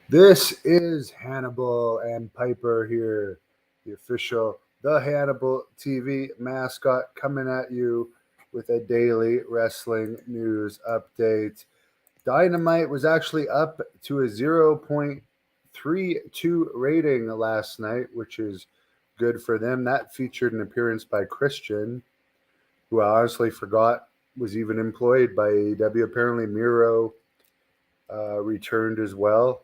This is Hannibal and Piper here, the official The Hannibal TV mascot, coming at you with a daily wrestling news update. Dynamite was actually up to a 0.32 rating last night, which is good for them. That featured an appearance by Christian, who I honestly forgot was even employed by AEW. Apparently, Miro returned as well,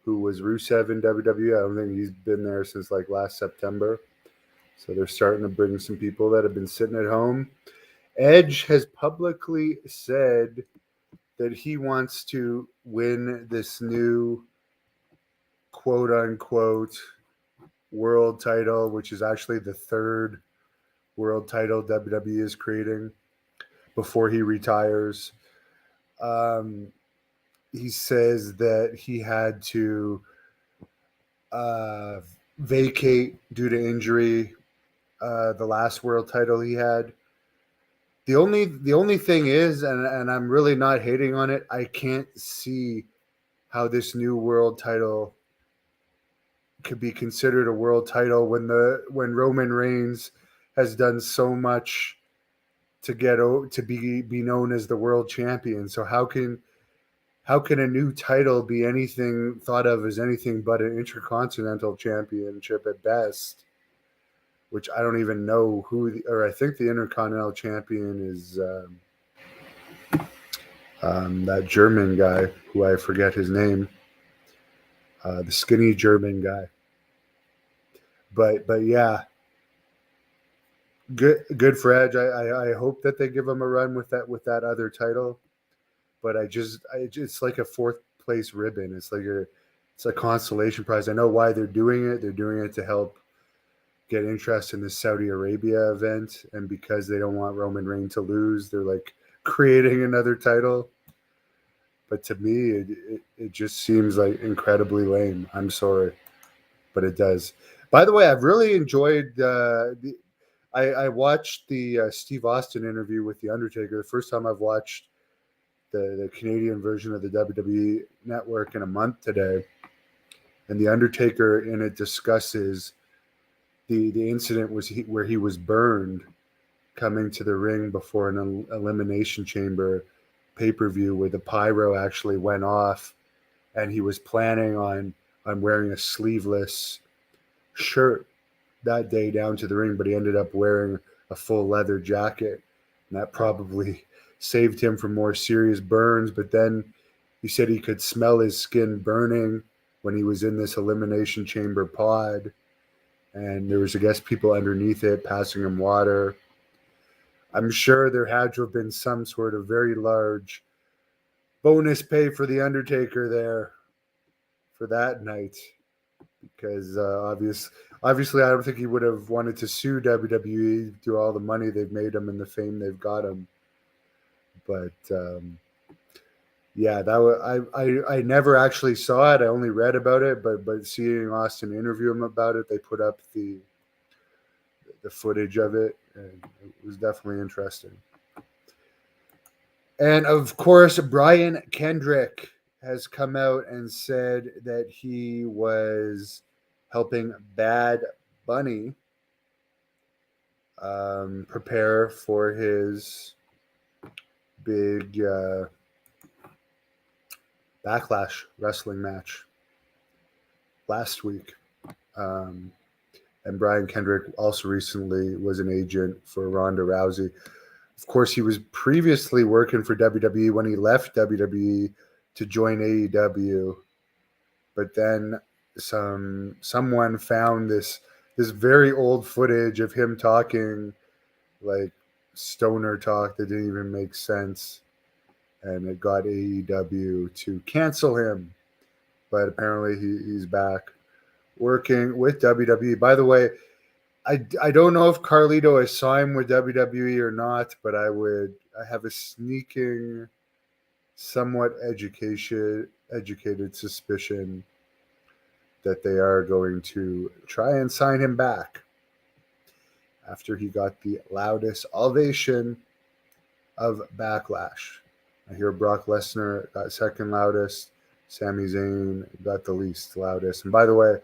who was Rusev in WWE. I don't think he's been there since like last September. So they're starting to bring some people that have been sitting at home. Edge has publicly said that he wants to win this new quote unquote world title, which is actually the third world title WWE is creating before he retires. Um, he says that he had to uh, vacate due to injury the last world title he had. The only thing is, and I'm really not hating on it, I can't see how this new world title could be considered a world title when Roman Reigns has done so much to be known as the world champion. So how can a new title be anything thought of as anything but an intercontinental championship at best? Which I don't even know or I think the Intercontinental Champion is that German guy who I forget his name, the skinny German guy. But yeah, good for Edge. I hope that they give him a run with that other title. But it's like a fourth place ribbon. It's a consolation prize. I know why they're doing it. They're doing it to help get interest in the Saudi Arabia event, and because they don't want Roman Reigns to lose, they're like creating another title. But to me, it just seems like incredibly lame. I'm sorry, but it does. By the way, I've really enjoyed I watched the Steve Austin interview with the Undertaker. The first time I've watched the Canadian version of the WWE Network in a month today, and the Undertaker in it discusses the incident where he was burned coming to the ring before an elimination chamber pay-per-view where the pyro actually went off, and he was planning on wearing a sleeveless shirt that day down to the ring, but he ended up wearing a full leather jacket, and that probably saved him from more serious burns. But then he said he could smell his skin burning when he was in this elimination chamber pod, and there was, I guess, people underneath it passing him water. I'm sure there had to have been some sort of very large bonus pay for the Undertaker there for that night, because obviously I don't think he would have wanted to sue WWE through all the money they've made him and the fame they've got him. But yeah, that was I never actually saw it. I only read about it, but seeing Austin interview him about it, they put up the footage of it, and it was definitely interesting. And of course, Brian Kendrick has come out and said that he was helping Bad Bunny prepare for his big Backlash wrestling match last week. Um, and Brian Kendrick also recently was an agent for Ronda Rousey. Of course, he was previously working for WWE when he left WWE to join AEW, but then someone found this very old footage of him talking like stoner talk that didn't even make sense, and it got AEW to cancel him. But apparently he's back working with WWE. By the way, I don't know if Carlito is signed with WWE or not, but I have a sneaking, somewhat educated suspicion that they are going to try and sign him back after he got the loudest ovation of Backlash. I hear Brock Lesnar got second loudest. Sami Zayn got the least loudest. And by the way,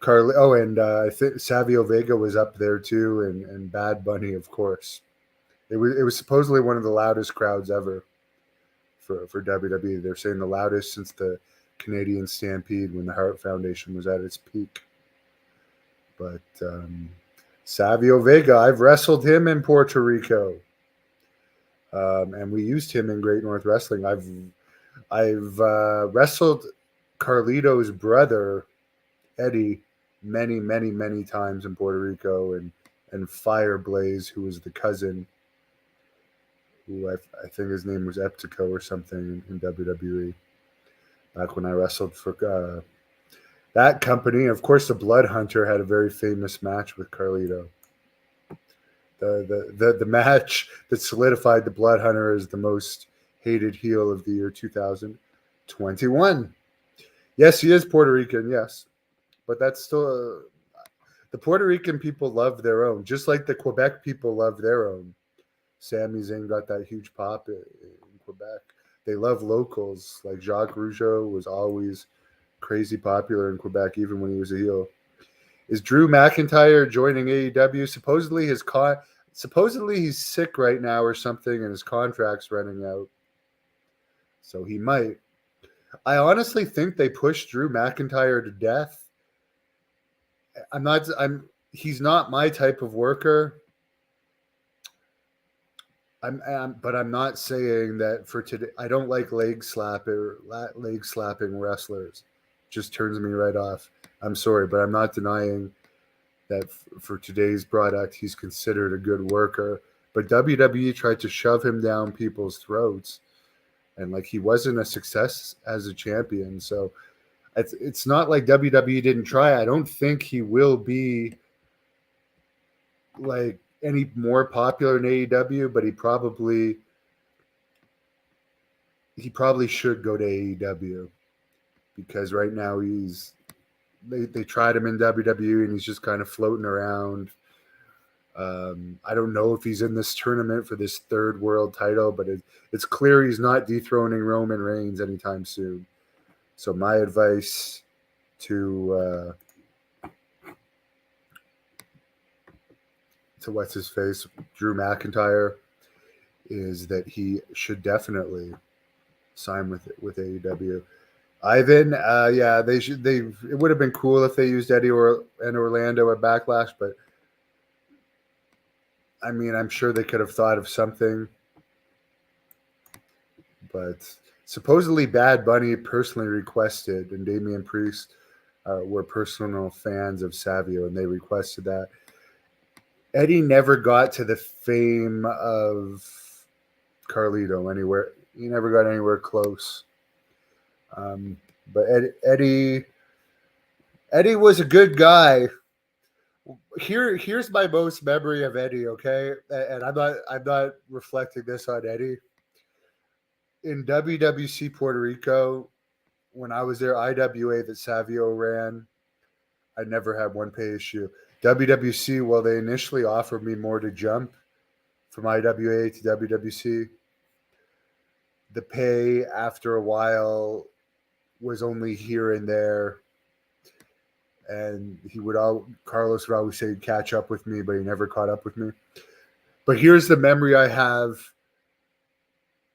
I think Savio Vega was up there too, and Bad Bunny, of course. It was supposedly one of the loudest crowds ever for WWE. They're saying the loudest since the Canadian Stampede when the Hart Foundation was at its peak. But Savio Vega, I've wrestled him in Puerto Rico, and we used him in Great North Wrestling. I've wrestled Carlito's brother Eddie many, many, many times in Puerto Rico, and Fireblaze, who was the cousin, who I think his name was Eptico or something in WWE. Back when I wrestled for that company, of course, the Blood Hunter had a very famous match with Carlito. The match that solidified the Blood Hunter as the most hated heel of the year 2021. Yes, he is Puerto Rican, yes. But that's still the Puerto Rican people love their own, just like the Quebec people love their own. Sami Zayn got that huge pop in Quebec. They love locals. Like Jacques Rougeau was always crazy popular in Quebec, even when he was a heel. Is Drew McIntyre joining AEW? Supposedly he's sick right now or something, and his contract's running out. So he might. I honestly think they pushed Drew McIntyre to death. He's not my type of worker. But I'm not saying that for today. I don't like leg slapping wrestlers. Just turns me right off. I'm sorry, but I'm not denying that for today's product, he's considered a good worker. But WWE tried to shove him down people's throats, and like he wasn't a success as a champion. So it's not like WWE didn't try. I don't think he will be like any more popular in AEW, but he probably should go to AEW, because right now they tried him in WWE and he's just kind of floating around. I don't know if he's in this tournament for this third world title, but it's clear he's not dethroning Roman Reigns anytime soon. So my advice to what's his face, Drew McIntyre, is that he should definitely sign with AEW. Ivan, yeah, they should. It would have been cool if they used Eddie and Orlando at Backlash, but I mean, I'm sure they could have thought of something. But supposedly, Bad Bunny personally requested, and Damian Priest were personal fans of Savio, and they requested that. Eddie never got to the fame of Carlito anywhere. He never got anywhere close. But Eddie was a good guy. Here's my most memory of Eddie, okay? And I'm not reflecting this on Eddie. In WWC Puerto Rico, when I was there, IWA that Savio ran, I never had one pay issue. WWC, well, they initially offered me more to jump from IWA to WWC. The pay after a while was only here and there. And Carlos would always say, catch up with me, but he never caught up with me. But here's the memory I have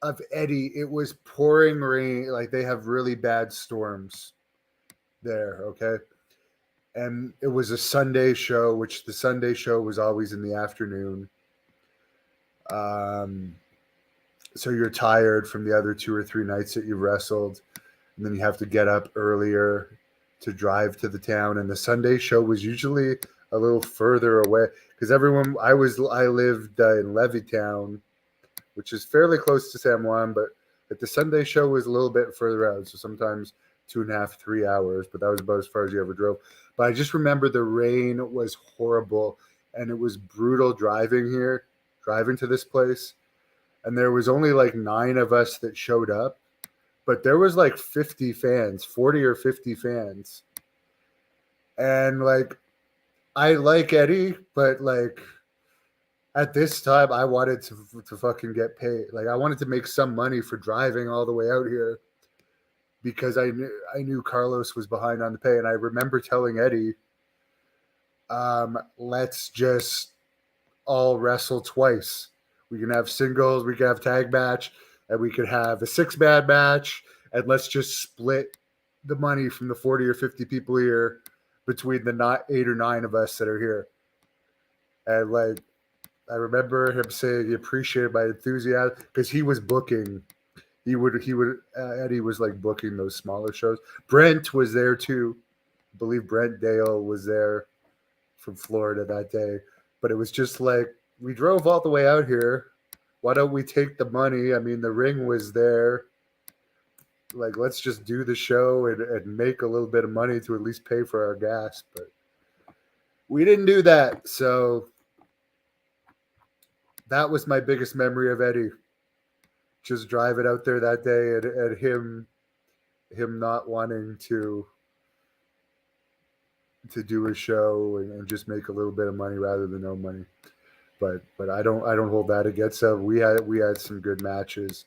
of Eddie. It was pouring rain. Like they have really bad storms there, okay? And it was a Sunday show, which the Sunday show was always in the afternoon. So you're tired from the other 2 or 3 nights that you wrestled, and then you have to get up earlier to drive to the town. And the Sunday show was usually a little further away because I lived in Levittown, which is fairly close to San Juan, but the Sunday show was a little bit further out. So sometimes 2.5, 3 hours, but that was about as far as you ever drove. But I just remember the rain was horrible and it was brutal driving to this place. And there was only like 9 of us that showed up, but there was like 50 fans, 40 or 50 fans. And like, I like Eddie, but like at this time I wanted to fucking get paid. Like I wanted to make some money for driving all the way out here, because I knew Carlos was behind on the pay, and I remember telling Eddie, let's just all wrestle twice. We can have singles, we can have tag match, and we could have a 6-man match, and let's just split the money from the 40 or 50 people here between the 8 or 9 of us that are here. And like, I remember him saying he appreciated my enthusiasm because he was booking. Eddie was like booking those smaller shows. Brent was there too. I believe Brent Dale was there from Florida that day. But it was just like, we drove all the way out here. Why don't we take the money? I mean, the ring was there. Like, let's just do the show and make a little bit of money to at least pay for our gas. But we didn't do that. So that was my biggest memory of Eddie. Just driving out there that day and him not wanting to do a show and just make a little bit of money rather than no money. But I don't hold that against him. We had some good matches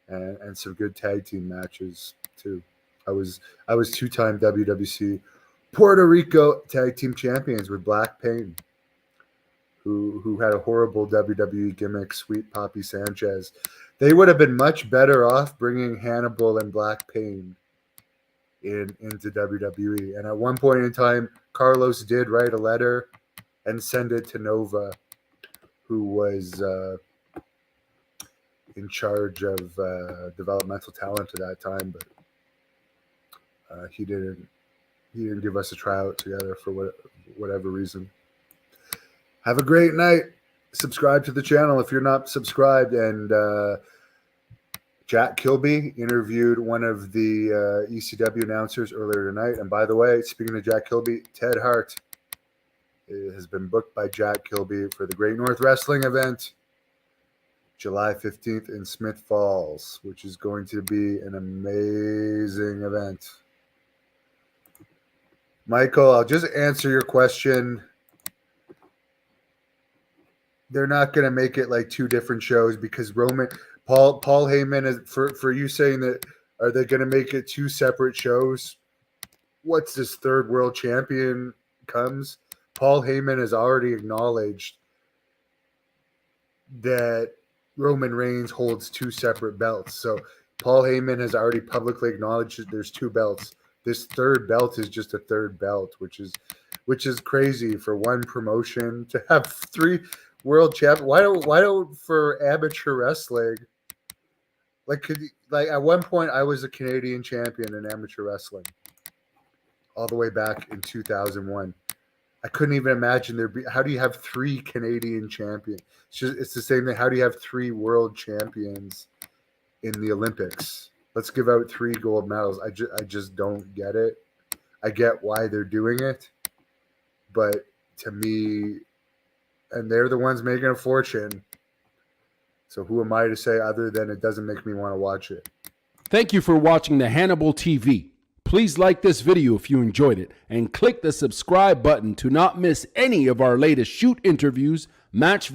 and some good tag team matches too. I was 2-time WWC Puerto Rico tag team champions with Black Pain, who had a horrible WWE gimmick, Sweet Poppy Sanchez. They would have been much better off bringing Hannibal and Black Pain into WWE. And at one point in time, Carlos did write a letter and send it to Nova, who was in charge of developmental talent at that time. But he didn't give us a tryout together for whatever reason. Have a great night. Subscribe to the channel if you're not subscribed. And Jack Kilby interviewed one of the ECW announcers earlier tonight. And by the way, speaking of Jack Kilby, Ted Hart has been booked by Jack Kilby for the Great North Wrestling event, July 15th in Smith Falls, which is going to be an amazing event. Michael, I'll just answer your question. They're not going to make it like 2 different shows because Paul Heyman is for you saying that, are they going to make it 2 separate shows? Once this third world champion comes, Paul Heyman has already acknowledged that Roman Reigns holds 2 separate belts. So Paul Heyman has already publicly acknowledged that there's 2 belts. This third belt is just a third belt, which is crazy for one promotion to have 3 world champ. Why don't for amateur wrestling? Like at one point I was a Canadian champion in amateur wrestling, all the way back in 2001. I couldn't even imagine how do you have 3 Canadian champions? It's the same thing. How do you have 3 world champions in the Olympics? Let's give out 3 gold medals. I just don't get it. I get why they're doing it, but to me, and they're the ones making a fortune. So who am I to say other than it doesn't make me want to watch it? Thank you for watching the Hannibal TV. Please like this video if you enjoyed it and click the subscribe button to not miss any of our latest shoot interviews, match